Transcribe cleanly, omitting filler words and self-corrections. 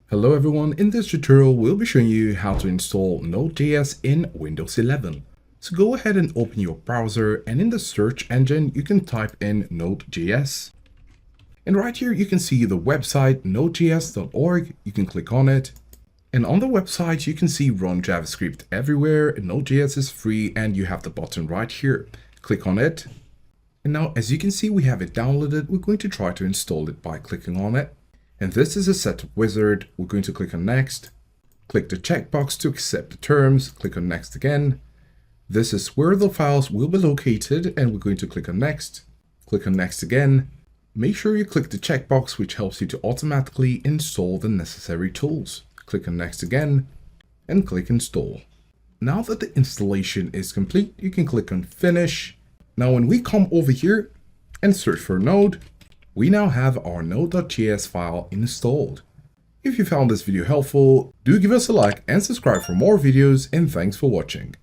Hello everyone, in this tutorial we'll be showing you how to install Node.js in Windows 11. So go ahead and open your browser, and in the search engine you can type in Node.js. And right here you can see the website nodejs.org. You can click on it. And on the website you can see Run JavaScript Everywhere. Node.js is free and you have the button right here. Click on it. And now as you can see we have it downloaded. We're going to try to install it by clicking on it. And this is a setup wizard. We're going to click on next. Click the checkbox to accept the terms. Click on next again. This is where the files will be located and we're going to click on next. Click on next again. Make sure you click the checkbox which helps you to automatically install the necessary tools. Click on next again and click install. Now that the installation is complete, you can click on finish. Now when we come over here and search for Node, we now have our Node.js file installed. If you found this video helpful, do give us a like and subscribe for more videos, and thanks for watching.